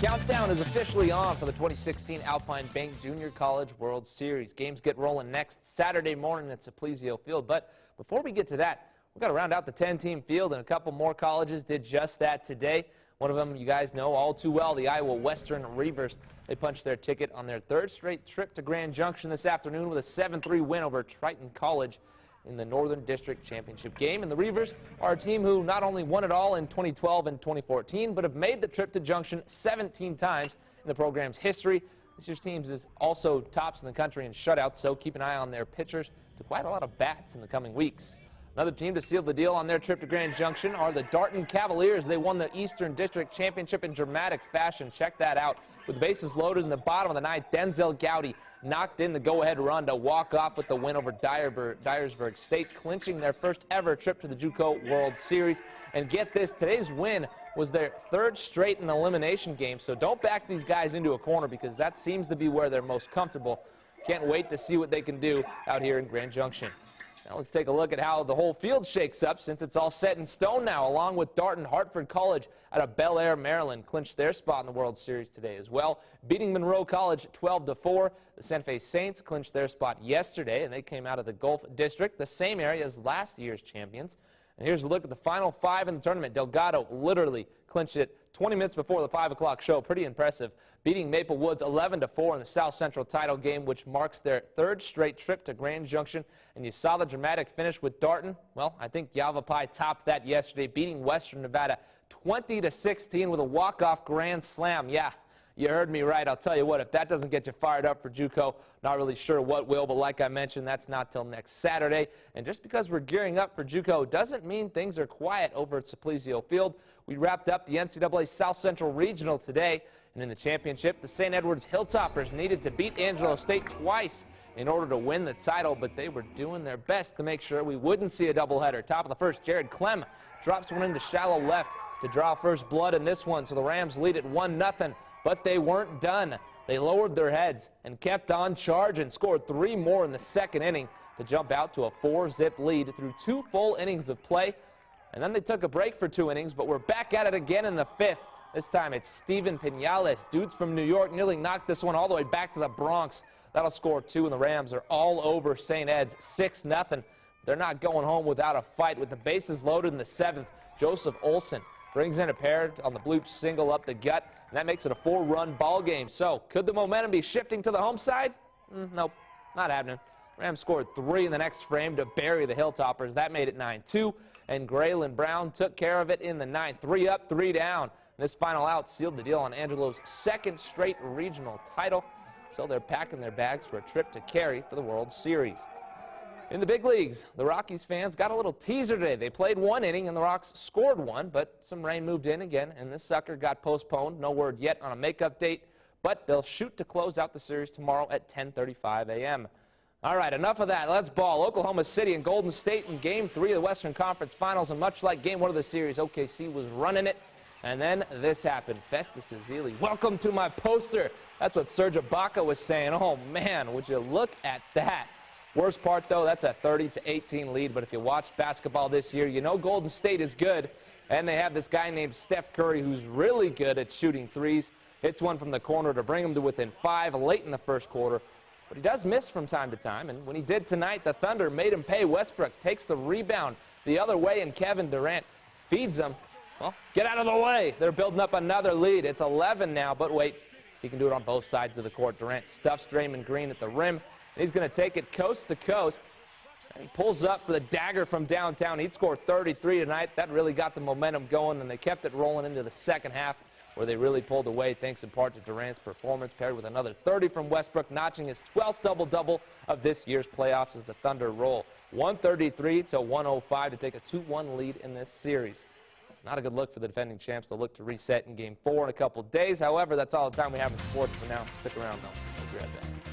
Countdown is officially on for the 2016 Alpine Bank Junior College World Series. Games get rolling next Saturday morning at Saplesio Field. But before we get to that, we've got to round out the 10-team field, and a couple more colleges did just that today. One of them you guys know all too well, the Iowa Western Reavers. They punched their ticket on their third straight trip to Grand Junction this afternoon with a 7-3 win over Triton College in the Northern District Championship game. And the Reavers are a team who not only won it all in 2012 and 2014, but have made the trip to Junction 17 times in the program's history. This year's team is also tops in the country in shutouts, so keep an eye on their pitchers to quite a lot of bats in the coming weeks. Another team to seal the deal on their trip to Grand Junction are the Darton Cavaliers. They won the Eastern District Championship in dramatic fashion. Check that out. With the bases loaded in the bottom of the ninth, Denzel Gowdy knocked in the go-ahead run to walk off with the win over Dyersburg State, clinching their first ever trip to the JUCO World Series. And get this, today's win was their third straight in elimination game, so don't back these guys into a corner because that seems to be where they're most comfortable. Can't wait to see what they can do out here in Grand Junction. Now let's take a look at how the whole field shakes up since it's all set in stone now, along with Darton. Hartford College out of Bel Air, Maryland, clinched their spot in the World Series today as well, beating Monroe College 12-4. The Santa Fe Saints clinched their spot yesterday, and they came out of the Gulf District, the same area as last year's champions. And here's a look at the final five in the tournament. Delgado literally clinched it 20 minutes before the 5 o'clock show. Pretty impressive, beating Maple Woods 11-4 in the South Central title game, which marks their third straight trip to Grand Junction. And you saw the dramatic finish with Darton. Well, I think Yavapai topped that yesterday, beating Western Nevada 20-16 with a walk-off grand slam. Yeah, you heard me right. I'll tell you what, if that doesn't get you fired up for JUCO, not really sure what will, but like I mentioned, that's not till next Saturday. And just because we're gearing up for JUCO doesn't mean things are quiet over at Saplesio Field. We wrapped up the NCAA South Central Regional today, and in the championship, the St. Edwards Hilltoppers needed to beat Angelo State twice in order to win the title, but they were doing their best to make sure we wouldn't see a doubleheader. Top of the first, Jared Clem drops one into shallow left to draw first blood in this one, so the Rams lead at 1-0. But they weren't done. They lowered their heads and kept on charge and scored 3 more in the second inning to jump out to a 4-zip lead through 2 full innings of play. And then they took a break for 2 innings, but we're back at it again in the 5th. This time it's Steven Pinales. Dudes from New York nearly knocked this one all the way back to the Bronx. That'll score 2, and the Rams are all over St. Ed's 6-0. They're not going home without a fight. With the bases loaded in the 7th, Joseph Olson brings in a pair on the bloop single up the gut, and that makes it a 4-run ball game. So could the momentum be shifting to the home side? Nope, not happening. Rams scored 3 in the next frame to bury the Hilltoppers. That made it 9-2, and Graylin Brown took care of it in the 9th. 3 up, 3 down. This final out sealed the deal on Angelo's second straight regional title. So they're packing their bags for a trip to Cary for the World Series. In the big leagues, the Rockies fans got a little teaser today. They played 1 inning and the Rocks scored 1, but some rain moved in again, and this sucker got postponed. No word yet on a makeup date, but they'll shoot to close out the series tomorrow at 10:35 a.m. All right, enough of that. Let's ball. Oklahoma City and Golden State in Game 3 of the Western Conference Finals, and much like Game 1 of the series, OKC was running it. And then this happened. Festus Ezeli, welcome to my poster. That's what Serge Ibaka was saying. Oh, man, would you look at that. Worst part, though, that's a 30-18 lead. But if you watched basketball this year, you know Golden State is good. And they have this guy named Steph Curry who's really good at shooting threes. Hits one from the corner to bring him to within 5 late in the first quarter. But he does miss from time to time. And when he did tonight, the Thunder made him pay. Westbrook takes the rebound the other way, and Kevin Durant feeds him. Well, get out of the way. They're building up another lead. It's 11 now, but wait. He can do it on both sides of the court. Durant stuffs Draymond Green at the rim. He's going to take it coast to coast. And he pulls up for the dagger from downtown. He'd scored 33 tonight. That really got the momentum going, and they kept it rolling into the second half, where they really pulled away thanks in part to Durant's performance, paired with another 30 from Westbrook, notching his 12th double-double of this year's playoffs as the Thunder roll 133-105 to take a 2-1 lead in this series. Not a good look for the defending champs. They'll look to reset in Game 4 in a couple days. However, that's all the time we have in sports for now. Stick around, though. We'll be right back.